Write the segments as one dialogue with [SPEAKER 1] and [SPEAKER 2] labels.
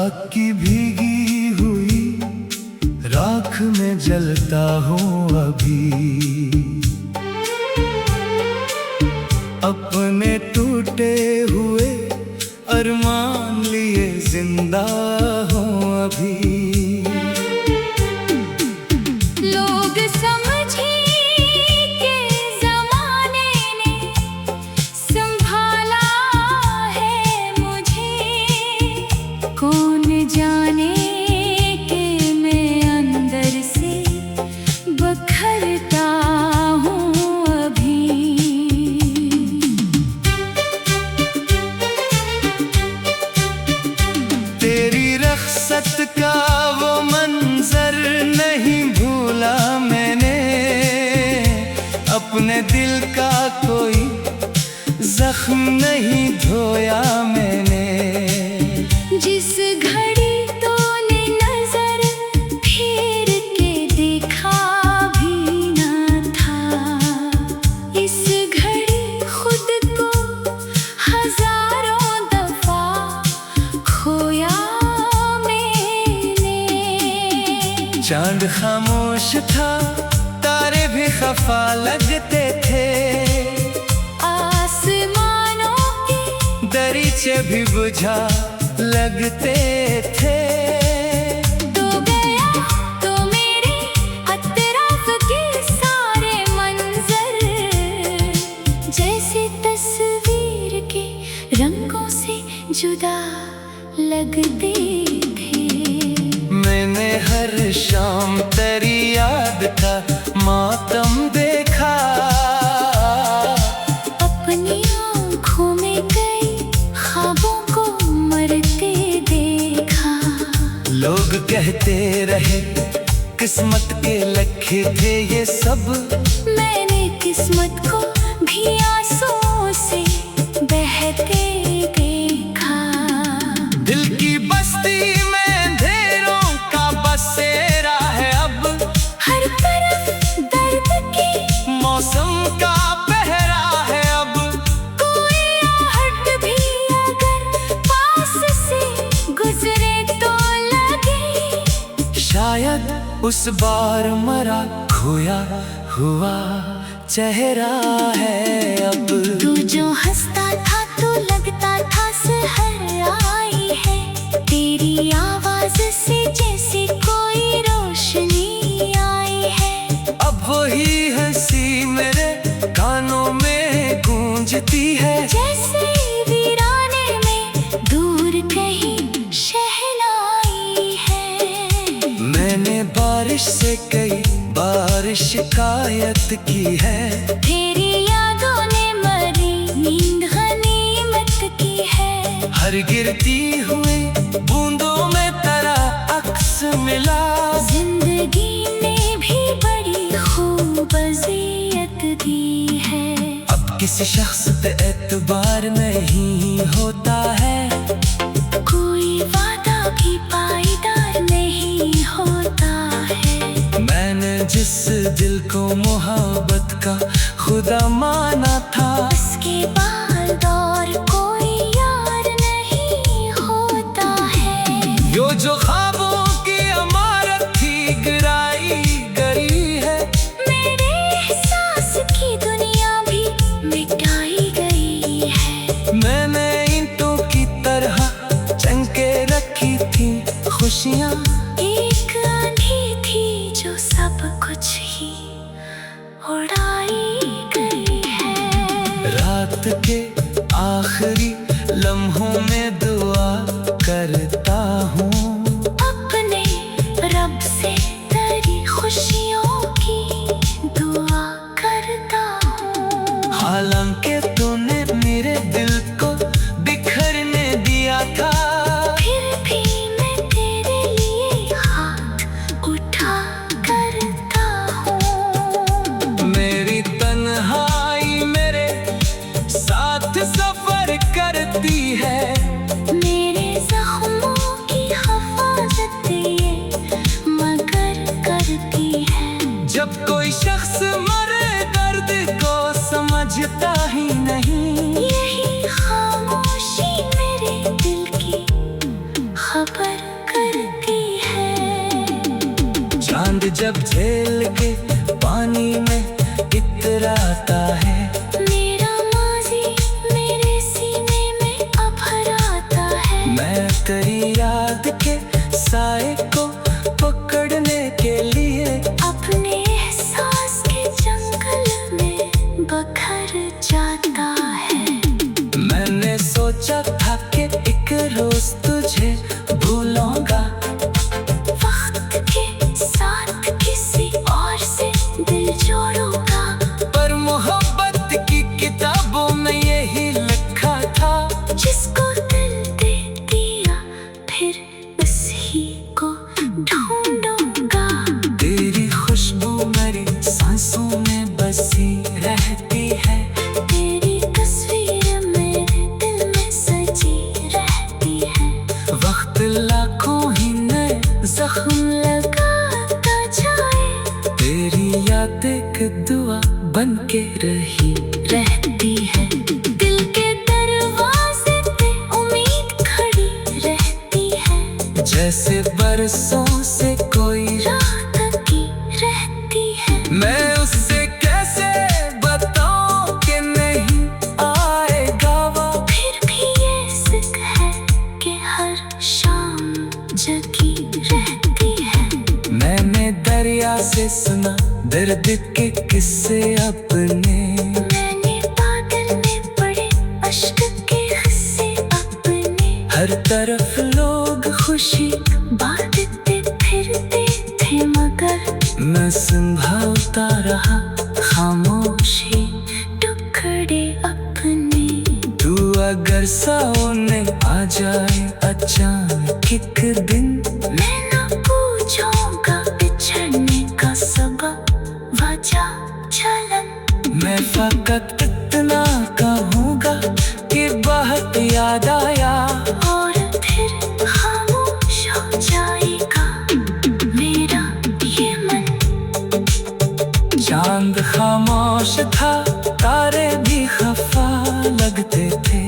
[SPEAKER 1] राख की भीगी हुई राख में जलता हूँ अभी। अपने टूटे हुए अरमान लिए जिंदा हूँ अभी।
[SPEAKER 2] लोग समझे के जमाने ने संभाला है मुझे, कौन जाने कि मैं अंदर से बखरता हूँ अभी।
[SPEAKER 1] तेरी रख्सत का वो मंजर नहीं भूला मैंने, अपने दिल का कोई जख्म नहीं धोया मैंने।
[SPEAKER 2] जिस घड़ी तूने नजर फेर के देखा भी ना था, इस घड़ी खुद को हजारों दफा खोया मैंने।
[SPEAKER 1] चांद खामोश था, तारे भी खफा लगते थे,
[SPEAKER 2] आसमानों के
[SPEAKER 1] दरीचे भी बुझा लगते थे।
[SPEAKER 2] तो गया तो मेरे अतराफ के सारे मंजर, जैसे तस्वीर के रंगों से जुदा लगते थे।
[SPEAKER 1] मैंने हर शाम तेरी याद का मातम देखा,
[SPEAKER 2] अपनी आँखों में कई ख्वाबों को मरते देखा।
[SPEAKER 1] लोग कहते रहे किस्मत के लखे थे ये सब,
[SPEAKER 2] मैंने किस्मत को भी आंसुओं से बहते देखा।
[SPEAKER 1] दिल की बस्ती में अंधेरों का बसेरा है अब,
[SPEAKER 2] हर तरफ दर्द की
[SPEAKER 1] मौसम का पहरा है अब।
[SPEAKER 2] कोई आहट भी अगर पास से गुजरे तो लगे,
[SPEAKER 1] शायद उस बार मरा खोया हुआ चेहरा है अब।
[SPEAKER 2] तू जो हंसता था तो लगता था सहर आई है, तेरी आवाज से जैसे कोई रोशनी आई है।
[SPEAKER 1] अब वही हंसी मेरे कानों में गूंजती है,
[SPEAKER 2] जैसे वीराने में दूर कहीं शहनाई है।
[SPEAKER 1] मैंने बारिश से कई बार शिकायत की है,
[SPEAKER 2] तेरी यादों ने मरी नींद गनीमत की है।
[SPEAKER 1] हर गिरती हुई बूंदों में तेरा अक्स मिला।
[SPEAKER 2] जिंदगी ने भी बड़ी खूब अज़ियत दी है।
[SPEAKER 1] अब किसी शख्स पे एतबार नहीं होता है,
[SPEAKER 2] कोई वादा भी पायदार नहीं होता है।
[SPEAKER 1] मैंने जिस दिल को मोहब्बत का खुदा माना था,
[SPEAKER 2] उसके बाद और कोई यार नहीं होता है।
[SPEAKER 1] यो जो ख्वाबों की इमारत थी गिराई गई है,
[SPEAKER 2] मेरे एहसास की दुनिया भी मिटाई गई है।
[SPEAKER 1] मैंने ईंटों की तरह चंके रखी थी खुशियाँ,
[SPEAKER 2] एक आंधी थी जो सब कुछ ही उड़ाई गई है।
[SPEAKER 1] रात के आखिरी लम्हों में दुआ करता हूँ,
[SPEAKER 2] अपने रब से तेरी खुशियों की दुआ करता हूँ।
[SPEAKER 1] हालांकि तूने मेरे दिल को बिखरने दिया था,
[SPEAKER 2] फिर भी मैं तेरे लिए हाथ उठा करता हूँ।
[SPEAKER 1] मेरी तन्हाई मेरे साथ सफर करती है,
[SPEAKER 2] मेरे जख्मों की हिफाजत ये मगर करती है।
[SPEAKER 1] जब कोई शख्स मरे दर्द को समझता ही नहीं,
[SPEAKER 2] यही खामोशी मेरे दिल की खबर
[SPEAKER 1] जब झेल के पानी में इतराता है।
[SPEAKER 2] मेरा माज़ी मेरे सीने में अब हराता है।
[SPEAKER 1] मैं तेरी याद के साए को पकड़ने के लिए
[SPEAKER 2] अपने एहसास के जंगल में बखर जाता है।
[SPEAKER 1] मैंने सोचा था कि एक रोज तुझे भूलूंगा,
[SPEAKER 2] वक्त के साथ किसी और से दिल जोड़ूंगा।
[SPEAKER 1] पर मोहब्बत की किताबों में यही लिखा था,
[SPEAKER 2] जिसको दिल दे दिया फिर उसी को ढूंढूंगा।
[SPEAKER 1] तेरी खुशबू मेरी सांसों में बसी रहती है।
[SPEAKER 2] तेरी तस्वीर मेरे दिल में सजी रहती है।
[SPEAKER 1] वक्त लाखों ही नए जख्म
[SPEAKER 2] लगाता जाए,
[SPEAKER 1] तेरी याद एक दुआ बन के रही
[SPEAKER 2] रहती है। दिल के दरवाजे पे उम्मीद खड़ी रहती है।
[SPEAKER 1] जैसे बरसों से कोई
[SPEAKER 2] राह तकी रहती है।
[SPEAKER 1] मैं उससे कैसे बताऊं कि नहीं आएगा वो।
[SPEAKER 2] फिर भी ये सिक है कि हर शाम जगी रहती है।
[SPEAKER 1] मैंने दरिया से सुना दर्द के किस्से अपने,
[SPEAKER 2] मैंने बादल में पड़े अश्क के हिस्से अपने।
[SPEAKER 1] हर तरफ लोग खुशी
[SPEAKER 2] बांटते फिरते थे मगर
[SPEAKER 1] मैं संभालता रहा खामोशी।
[SPEAKER 2] टुकड़े अपने।
[SPEAKER 1] तू अगर सामने आ जाए अचानक एक दिन,
[SPEAKER 2] मैं ना पूछूंगा बिछड़ने का सबब वजह चलन।
[SPEAKER 1] मैं फकत इतना कहूँगा कि बहुत याद आया,
[SPEAKER 2] और फिर खामोश हो जाएगा मेरा ये मन।
[SPEAKER 1] चांद खामोश था, तारे भी खफा लगते थे।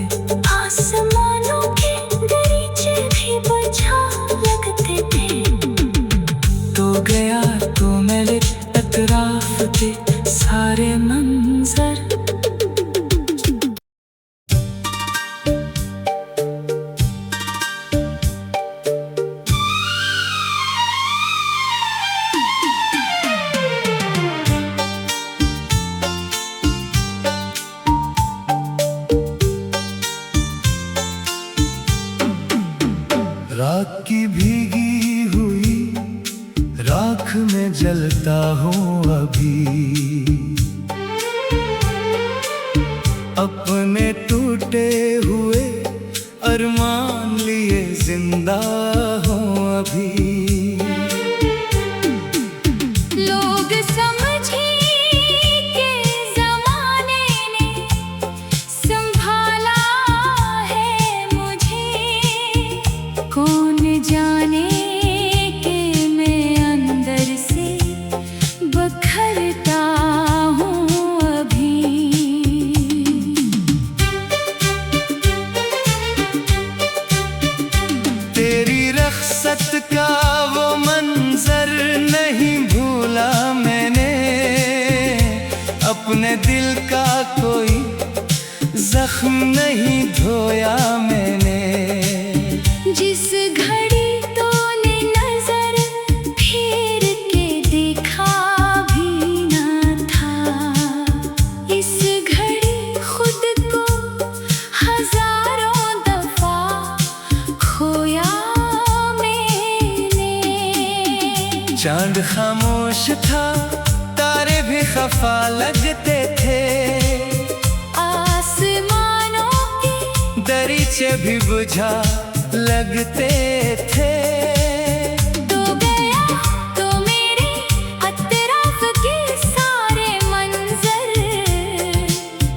[SPEAKER 2] आसमानों के दरीचे भी बुझा लगते थे।
[SPEAKER 1] तो गया तो मेरे अतराफ के सारे मंजर। राख की भीगी हुई राख में जलता हूँ अभी, अपने टूटे हुए अरमान लिए जिंदा हूँ अभी।
[SPEAKER 2] लोग समझे के जमाने ने संभाला है मुझे। कौन जाने के मैं अंदर से बखरता हूँ अभी।
[SPEAKER 1] तेरी रख्सत का वो मंजर नहीं भूला मैंने, अपने दिल का कोई जख्म नहीं धोया मैंने।
[SPEAKER 2] जिस घड़ी तूने नजर फेर के देखा भी न था, इस घड़ी खुद को हजारों दफा खोया मैंने।
[SPEAKER 1] चांद खामोश था, तारे भी खफा लगते थे।
[SPEAKER 2] आसमानों के
[SPEAKER 1] दरीचे भी बुझा लगते थे।
[SPEAKER 2] तो गया तो मेरे अतराफ के सारे मंजर,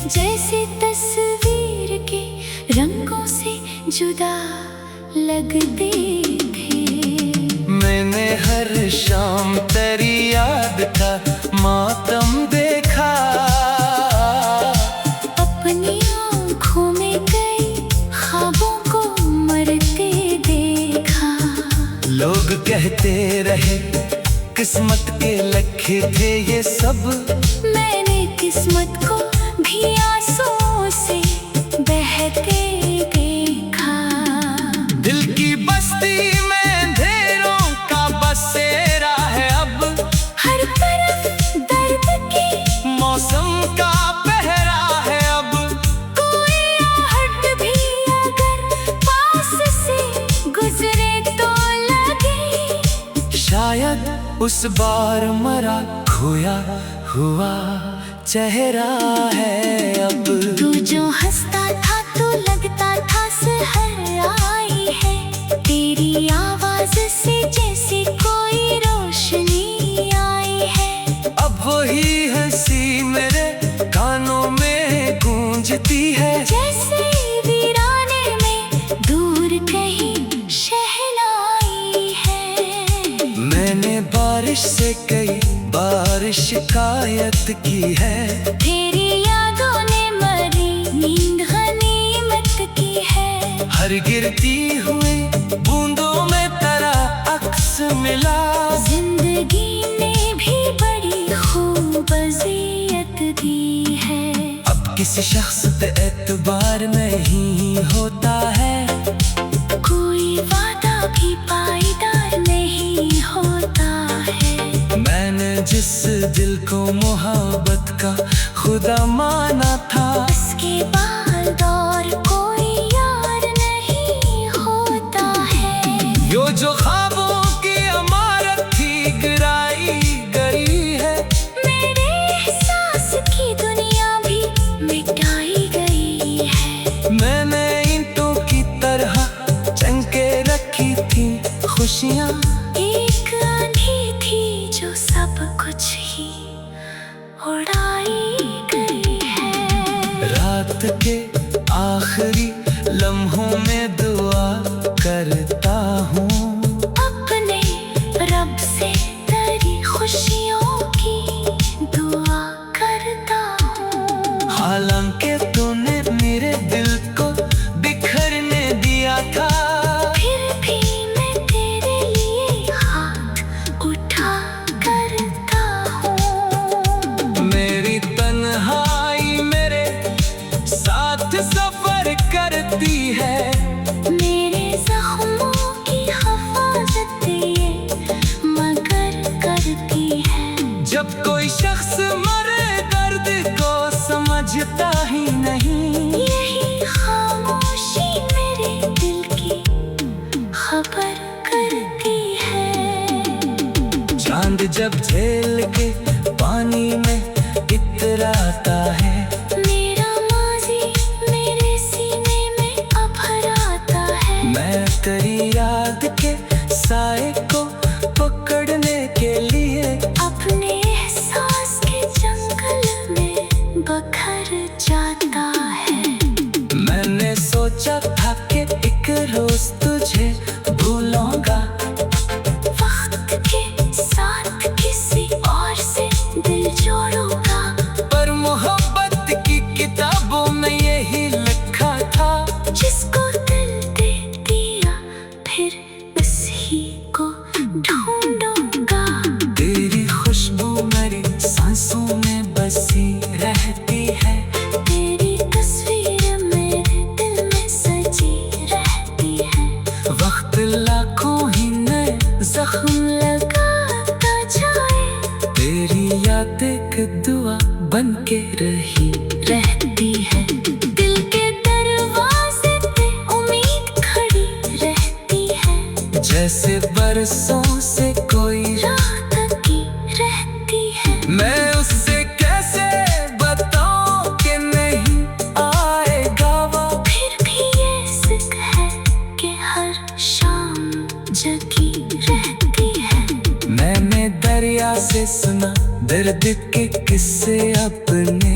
[SPEAKER 2] जैसे तस्वीर के रंगों से जुदा लगते थे।
[SPEAKER 1] मैंने हर शाम तेरी याद का मातम देखा,
[SPEAKER 2] अपनी आँखों में कई ख्वाबों को मरते देखा।
[SPEAKER 1] लोग कहते रहे किस्मत के लिखे थे ये सब।
[SPEAKER 2] मैंने किस्मत को भी आंसुओं से बहते देखा।
[SPEAKER 1] दिल की बस्ती में अंधेरों का बसेरा है अब।
[SPEAKER 2] हर तरफ दर्द की
[SPEAKER 1] मौसम का पहरा है अब।
[SPEAKER 2] कोई आहट भी अगर पास से गुजरे तो लगे
[SPEAKER 1] शायद उस बार मरा खोया हुआ चेहरा है अब।
[SPEAKER 2] तू जो हंसता था तो लगता था सहर आई है। तेरी आवाज से जैसे कोई रोशनी आई है।
[SPEAKER 1] अब वही हंसी मेरे कानों में गूंजती है।
[SPEAKER 2] जैसे वीराने में दूर कहीं शहनाई है।
[SPEAKER 1] मैंने बारिश से कई बार शिकायत की है।
[SPEAKER 2] तेरी यादों ने मरी नींद गनीमत की है।
[SPEAKER 1] हर गिरती हुई बूंदों में तेरा अक्स मिला।
[SPEAKER 2] जिंदगी ने भी बड़ी खूब अज़ियत दी है।
[SPEAKER 1] अब किसी शख्स पे एतबार नहीं होता है।
[SPEAKER 2] कोई वादा भी पायदार नहीं होता है।
[SPEAKER 1] मैंने जिस दिल को मोहब्बत का खुदा माना था,
[SPEAKER 2] उसके बाद और कोई यार नहीं होता है।
[SPEAKER 1] यो जो ख्वाबों की इमारत थी गिराई गई है।
[SPEAKER 2] मेरे एहसास की दुनिया भी मिटाई गई है।
[SPEAKER 1] मैंने ईंटों की तरह चमके रखी थी खुशियाँ।
[SPEAKER 2] एक आंधी थी जो सब कुछ ही उड़ाई गई है।
[SPEAKER 1] रात के आखिरी लम्हों में दुआ करता हूँ।
[SPEAKER 2] अपने रब से तेरी खुशियों की दुआ करता हूँ।
[SPEAKER 1] हालांकि तूने मेरे दिल को बिखरने दिया था,
[SPEAKER 2] फिर भी मैं तेरे लिए हाथ उठा करता हूँ।
[SPEAKER 1] मेरी तन्हाई मेरे साथ सफर करती है।
[SPEAKER 2] मेरे जख्मों की हिफाजत ये मगर करती है।
[SPEAKER 1] जब कोई शख्स मरे दर्द को समझता ही नहीं।
[SPEAKER 2] यही खामोशी मेरे दिल की खबर करती है।
[SPEAKER 1] चांद जब झेल के पानी में इतराता है।
[SPEAKER 2] मेरा माजी मेरे सीने में अब भराता है।
[SPEAKER 1] मैं तेरी याद के साए को पकड़ने के लिए
[SPEAKER 2] अपने एहसास के जंगल में बखर जाता है।
[SPEAKER 1] मैंने सोचा था कि एक रोज तुझे भूलूंगा।
[SPEAKER 2] वक्त के साथ किसी और से दिल जोड़ूंगा।
[SPEAKER 1] पर मोहब्बत की किताबों में यही लिखा था।
[SPEAKER 2] जिसको दिल दे दिया फिर उसी को ढूंढूंगा।
[SPEAKER 1] तेरी खुशबू मेरी सांसों में बसी रहती है।
[SPEAKER 2] तेरी तस्वीर मेरे दिल में सजी रहती है।
[SPEAKER 1] वक्त लाखों ही नए जख्म
[SPEAKER 2] लगाता जाए
[SPEAKER 1] तेरी याद एक दुआ बन के रही
[SPEAKER 2] रहती है। दिल के दरवाजे पे उम्मीद खड़ी रहती है।
[SPEAKER 1] जैसे बरसों से कोई
[SPEAKER 2] राह तकी रहती है।
[SPEAKER 1] मैं उससे कैसे बताऊं कि नहीं आएगा वो।
[SPEAKER 2] फिर भी ये सिक है कि हर शाम जगी रहती है।
[SPEAKER 1] मैंने दरिया से सुना दर्द के किस्से अपने।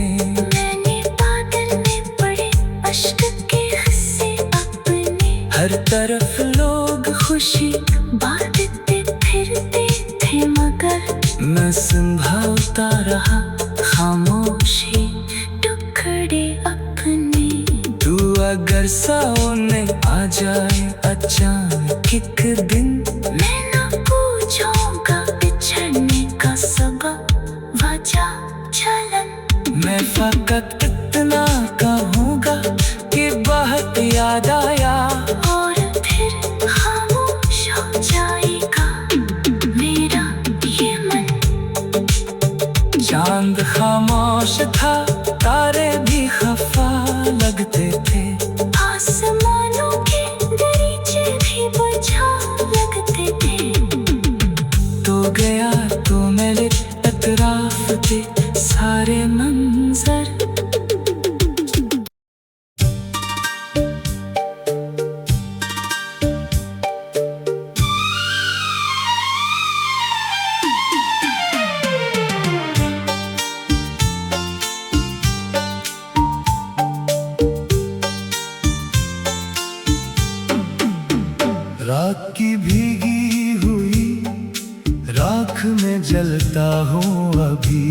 [SPEAKER 2] मैंने बादल में पड़े अश्क के हिस्से अपने।
[SPEAKER 1] हर तरफ लोग
[SPEAKER 2] खुशी बांटते फिरते थे मगर
[SPEAKER 1] मैं संभालता रहा
[SPEAKER 2] खामोशी टुकड़े अपने।
[SPEAKER 1] तू अगर सामने आ जाए अचानक एक दिन,
[SPEAKER 2] मैं ना पूछूंगा बिछड़ने
[SPEAKER 1] फकत इतना कहूँगा कि बहुत याद आया,
[SPEAKER 2] और फिर खामोश हो जाएगा मेरा ये मन।
[SPEAKER 1] चांद खामोश था, तारे भी खफा लगते थे,
[SPEAKER 2] आसमानों के दरीचे भी बुझा लगते थे।
[SPEAKER 1] तो गया तो मेरे अतराफ के सारे मंजर। राख की भीगी हुई राख में जलता हूँ अभी,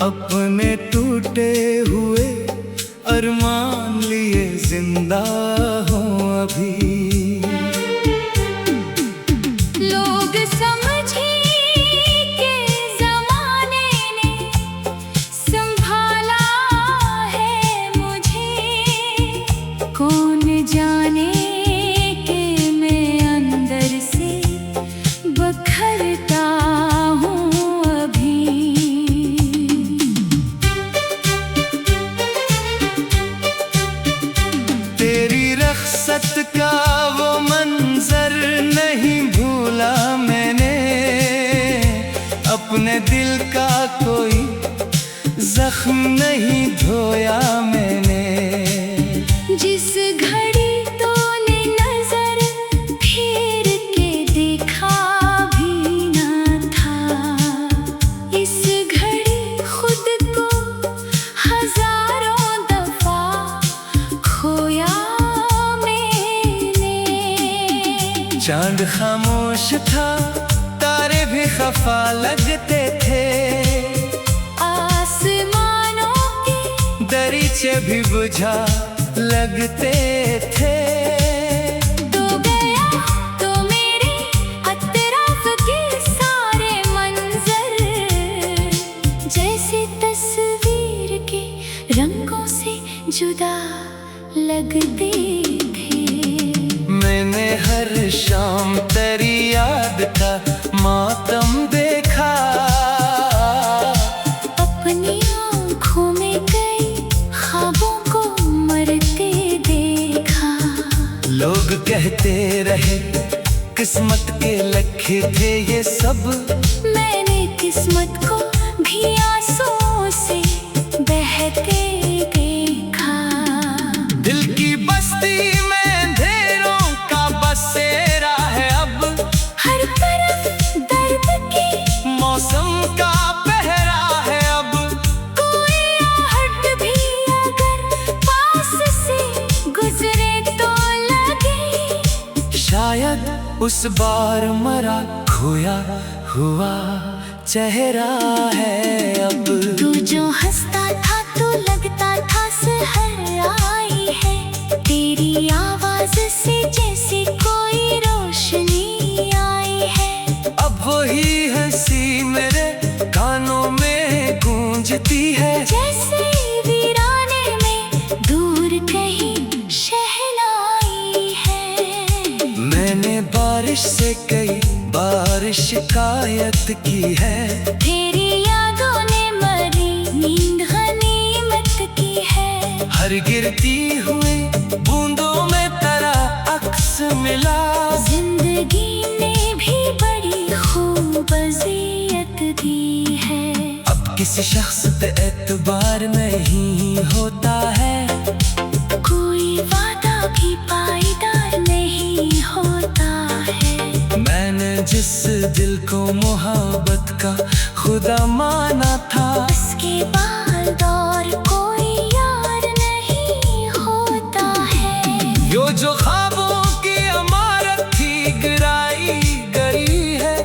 [SPEAKER 1] अपने टूटे हुए अरमान लिए जिंदा हूँ अभी।
[SPEAKER 2] लोग समझे कि ज़माने ने संभाला है मुझे, कौन जाने कि मैं अंदर से बखरता हूँ अभी।
[SPEAKER 1] तेरी रख्सत का वो मंजर नहीं भूला मैंने, अपने दिल का कोई जख्म नहीं धोया मैंने।
[SPEAKER 2] जिस घड़ी तूने नजर फेर के देखा भी ना था, इस घड़ी खुद को हजारों दफा खोया मैंने।
[SPEAKER 1] चांद खामोश था, तारे भी खफा लगते थे,
[SPEAKER 2] आसमानों के
[SPEAKER 1] दरीचे भी बुझा लगते थे।
[SPEAKER 2] तो गया तो मेरे अतराफ के सारे मंजर, जैसे तस्वीर के रंगों से जुदा लगते थे।
[SPEAKER 1] मैंने हर शाम तेरी याद का मातम देखा,
[SPEAKER 2] अपनी आँखों में कई ख्वाबों को मरते देखा।
[SPEAKER 1] लोग कहते रहे किस्मत के लखे थे ये सब,
[SPEAKER 2] मैंने किस्मत को भी आंसुओं से बहते देखा।
[SPEAKER 1] दिल की बस्ती में अंधेरों का बसेरा है अब,
[SPEAKER 2] हर तरफ दर्द की
[SPEAKER 1] मौसम का पहरा है अब।
[SPEAKER 2] कोई आहट भी अगर पास से गुजरे तो लगे,
[SPEAKER 1] शायद उस बार मरा खोया हुआ चेहरा है अब।
[SPEAKER 2] तू जो हंसता था तो लगता था सहर आई है, तेरी आवाज से जैसे कोई रोशनी आई है।
[SPEAKER 1] अब वही हंसी मेरे कानों में गूंजती है,
[SPEAKER 2] जैसे वीराने में दूर कहीं शहनाई है।
[SPEAKER 1] मैंने बारिश से कई बार शिकायत की है,
[SPEAKER 2] तेरी यादों ने मरी नींद गनीमत की है।
[SPEAKER 1] हर गिरती हुई बूंदों में तेरा अक्स मिला,
[SPEAKER 2] जिंदगी ने भी बड़ी खूब अज़ियत दी है।
[SPEAKER 1] अब किसी शख्स पे एतबार नहीं होता है,
[SPEAKER 2] कोई वादा भी पायदार नहीं होता है।
[SPEAKER 1] मैंने जिस दिल को मोहब्बत का खुदा माना था,
[SPEAKER 2] उसके बाद और कोई यार नहीं होता है।
[SPEAKER 1] यो जो ख्वाबों की इमारत थी गिराई गई है,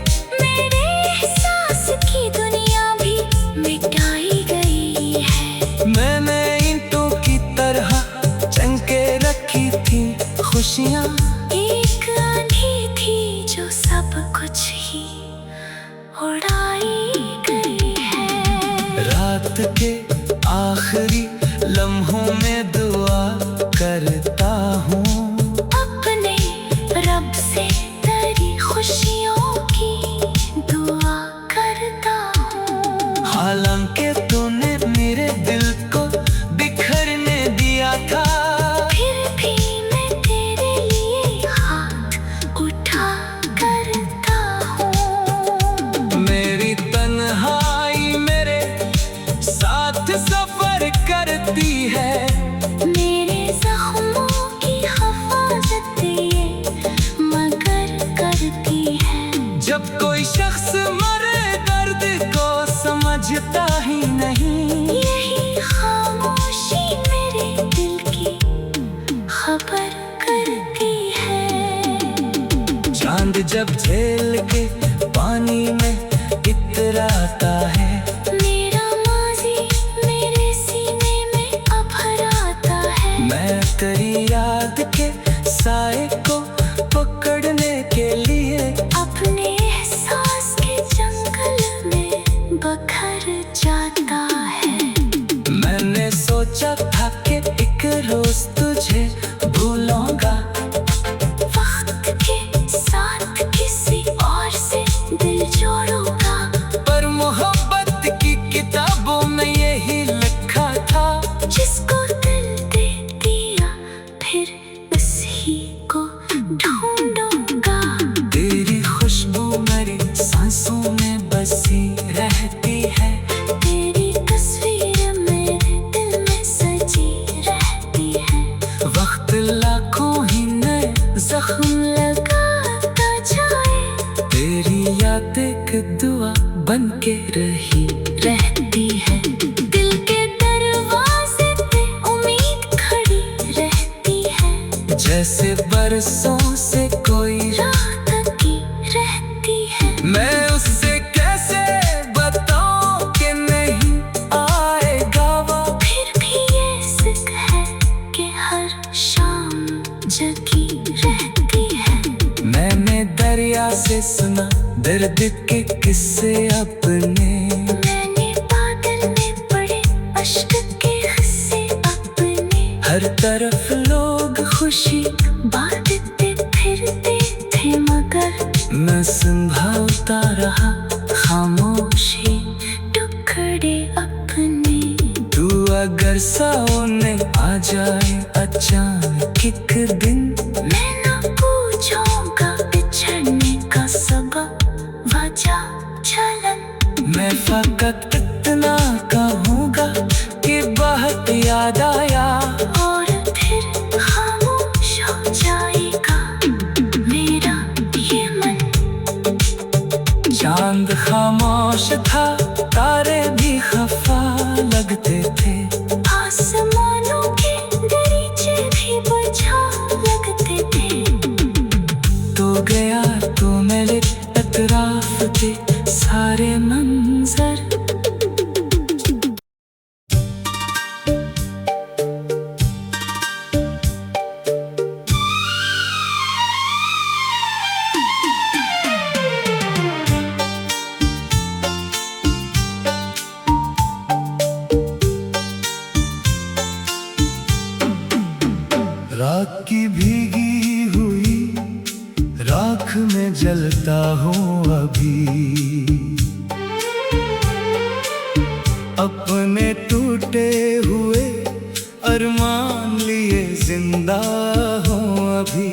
[SPEAKER 2] मेरे एहसास की दुनिया भी मिटाई गई है।
[SPEAKER 1] मैंने ईंटों की तरह चंके रखी थी खुशियाँ,
[SPEAKER 2] एक आंधी थी जो सब कुछ ही उड़ाई गई
[SPEAKER 1] आखिरी लम्हों में दुआ करता हूँ,
[SPEAKER 2] अपने रब से तेरी खुशियों की दुआ करता हूँ।
[SPEAKER 1] हालांकि तूने मेरे दिल को बिखरने दिया था,
[SPEAKER 2] फिर भी मैं तेरे लिए हाथ उठा करता हूँ।
[SPEAKER 1] मेरी तन्हाई मेरे साथ सफर करती है,
[SPEAKER 2] मेरे जख्मों की हिफाजत ये मगर करती है।
[SPEAKER 1] जब कोई शख्स मरे दर्द को समझता ही नहीं,
[SPEAKER 2] यही खामोशी मेरे दिल की खबर करती है।
[SPEAKER 1] चांद जब झेल के पानी में इतराता है,
[SPEAKER 2] मेरा माजी मेरे सीने में अभराता है।
[SPEAKER 1] मैं तेरी याद के साए को पकड़ने के लिए
[SPEAKER 2] अपने एहसास के जंगल में बखर जाता है।
[SPEAKER 1] मैंने सोचा था कि एक रोज तुझे भूलूंगा,
[SPEAKER 2] वक्त के साथ किसी और से दिल जोड़ूंगा।
[SPEAKER 1] पर मोहब्बत की किताबों में यही लिखा था,
[SPEAKER 2] जिसको दिल दे दिया फिर उसी को ढूंढूंगा।
[SPEAKER 1] तेरी खुशबू मेरी सांसों में बसी रहती है,
[SPEAKER 2] तेरी तस्वीर मेरे दिल में सजी रहती है।
[SPEAKER 1] वक्त लाखों ही नए जख्म
[SPEAKER 2] लगाता जाए,
[SPEAKER 1] तेरी याद एक दुआ बन के रही
[SPEAKER 2] रहती है। दिल के दरवाजे पे उम्मीद खड़ी रहती है,
[SPEAKER 1] जैसे बरसों से कोई
[SPEAKER 2] राह तकी रहती है।
[SPEAKER 1] मैं उससे कैसे बताऊं कि नहीं आएगा वो,
[SPEAKER 2] फिर भी ये सिक है कि हर शाम जगी रहती है।
[SPEAKER 1] मैंने दरिया से सुना दर्द के किस्से अपने,
[SPEAKER 2] मैंने बादल में पड़े अश्क के हिस्से अपने।
[SPEAKER 1] हर तरफ लोग खुशी
[SPEAKER 2] बांटते फिरते थे मगर
[SPEAKER 1] मैं संभालता रहा खामोशी
[SPEAKER 2] टुकड़े अपने।
[SPEAKER 1] तू अगर सामने आ जाए अचानक एक दिन,
[SPEAKER 2] मैं ना पूछूंगा बिछड़ने का सबब वजह चलन।
[SPEAKER 1] मैं फकत इतना कहूँगा कि बहुत याद आया,
[SPEAKER 2] और फिर खामोश हो जाएगा मेरा ये मन।
[SPEAKER 1] चांद खामोश था, तारे भी खफा लगते थे,
[SPEAKER 2] आसमानों के दरीचे भी बुझा लगते थे।
[SPEAKER 1] तो गया तो मेरे अतराफ के सारे मंजर। रात की भीगी हुई राख में जलता हूँ अभी, अपने टूटे हुए अरमान लिए जिंदा हूँ अभी।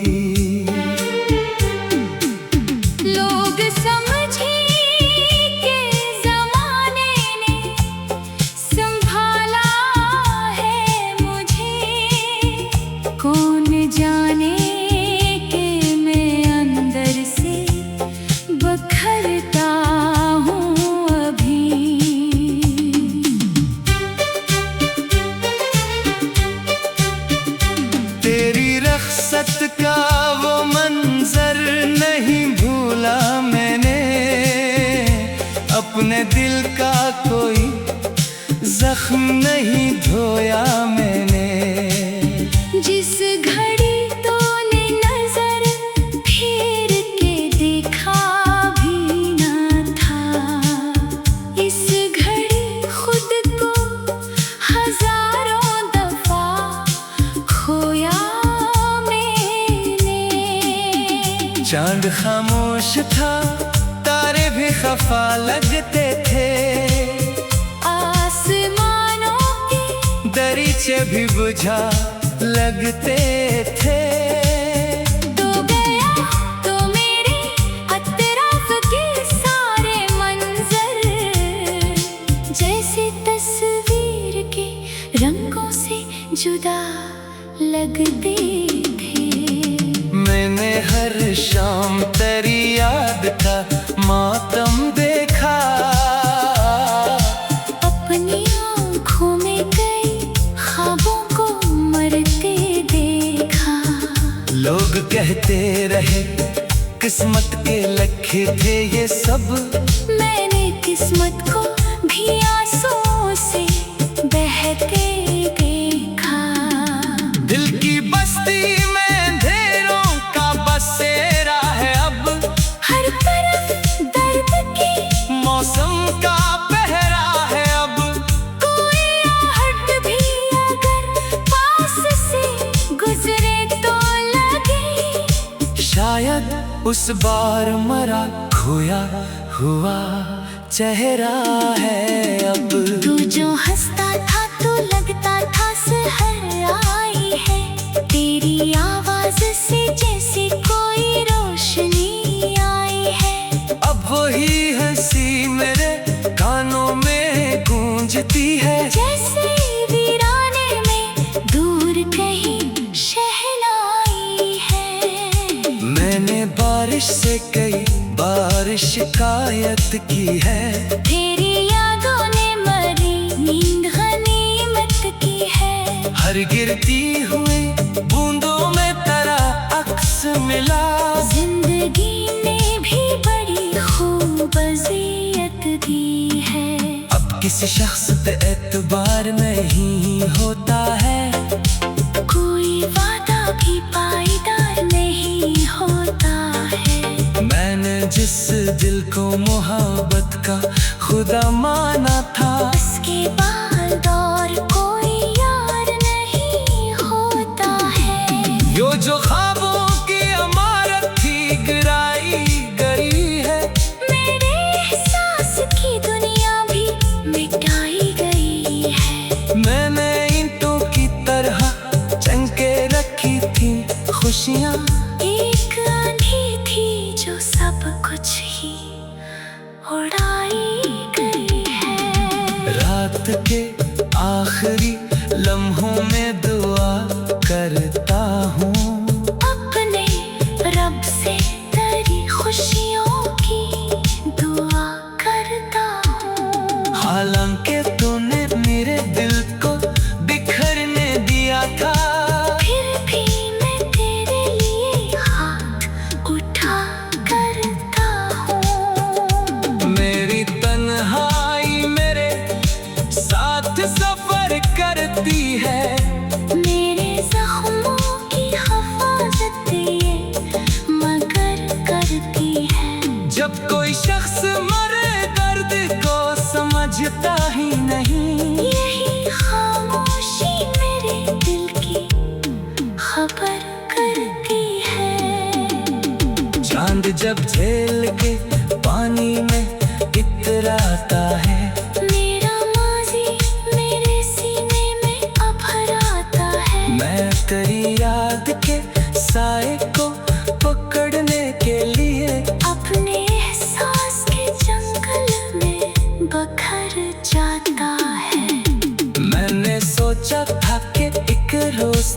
[SPEAKER 2] लोग समझे कि ज़माने ने संभाला है मुझे, कौन जाने कि मैं अंदर से बखरता हूँ अभी।
[SPEAKER 1] तेरी रख्सत का वो मंजर नहीं भूला मैंने, अपने दिल का कोई जख्म नहीं धोया मैंने।
[SPEAKER 2] जिस घड़ी तूने नजर फेर के देखा भी ना था, इस घड़ी खुद को
[SPEAKER 1] चांद खामोश था, तारे भी खफा लगते थे,
[SPEAKER 2] आसमानों के
[SPEAKER 1] दरीचे भी बुझा लगते थे।
[SPEAKER 2] तो गया तो मेरे अतराफ के सारे मंजर जैसे तस्वीर के रंगों से जुदा लगते थे।
[SPEAKER 1] मैंने हर शाम तेरी याद का मातम देखा,
[SPEAKER 2] अपनी आँखों में कई ख्वाबों को मरते देखा।
[SPEAKER 1] लोग कहते रहे किस्मत के लखे थे ये सब,
[SPEAKER 2] मैंने किस्मत को भी आंसुओं से बहते देखा।
[SPEAKER 1] दिल की बस्ती में अंधेरों का बसेरा है अब,
[SPEAKER 2] हर तरफ दर्द की
[SPEAKER 1] मौसम का पहरा है अब।
[SPEAKER 2] कोई आहट भी अगर पास से गुजरे तो लगे
[SPEAKER 1] शायद उस बार मरा खोया हुआ चेहरा है अब।
[SPEAKER 2] तू जो हंसता था तो लगता था सहर आई है, तेरी आवाज से जैसे कोई रोशनी आई है।
[SPEAKER 1] अब वही हंसी मेरे कानों में गूंजती है,
[SPEAKER 2] जैसे वीराने में दूर कहीं शहनाई है।
[SPEAKER 1] मैंने बारिश से कई बार शिकायत की है,
[SPEAKER 2] तेरी यादों ने मरी नींद गनीमत की है।
[SPEAKER 1] हर गिरती हुई बूंदों में तेरा अक्स मिला।
[SPEAKER 2] जिंदगी ने भी बड़ी खूब अज़ियत दी है।
[SPEAKER 1] अब किसी शख्स पे एतबार नहीं होता है,
[SPEAKER 2] कोई वादा भी पायदार नहीं होता है।
[SPEAKER 1] मैंने जिस दिल को मोहब्बत का खुदा माना था,
[SPEAKER 2] उसके बाद और कोई यार नहीं होता है।
[SPEAKER 1] यो जो ख्वाबों की इमारत थी गिराई गई है,
[SPEAKER 2] मेरे एहसास की दुनिया भी मिटाई गई है।
[SPEAKER 1] मैंने ईंटों की तरह चंके रखी थी खुशियाँ,
[SPEAKER 2] एक आंधी थी जो सब कुछ ही उड़ाई गई है।
[SPEAKER 1] रात के आखिरी लम्हों में दुआ करता हूँ,
[SPEAKER 2] अपने रब से तेरी खुशियों की दुआ करता हूँ।
[SPEAKER 1] हालांकि तूने मेरे दिल को बिखरने दिया था,
[SPEAKER 2] फिर भी मैं तेरे लिए हाथ उठा करता हूँ।
[SPEAKER 1] मेरी तन्हाई मेरे साथ सफर करती है,
[SPEAKER 2] मेरे जख्मों की हिफाजत ये मगर करती है।
[SPEAKER 1] जब कोई शख्स मरे दर्द को समझता ही नहीं,
[SPEAKER 2] यही खामोशी मेरे दिल की खबर करती है।
[SPEAKER 1] चांद जब झेल के पानी में इतराता है,
[SPEAKER 2] मेरा माजी मेरे सीने में अभराता है।
[SPEAKER 1] मैं तेरी याद के साए को पकड़ने के लिए
[SPEAKER 2] अपने एहसास के जंगल में बखर जाता है।
[SPEAKER 1] मैंने सोचा था कि एक रोज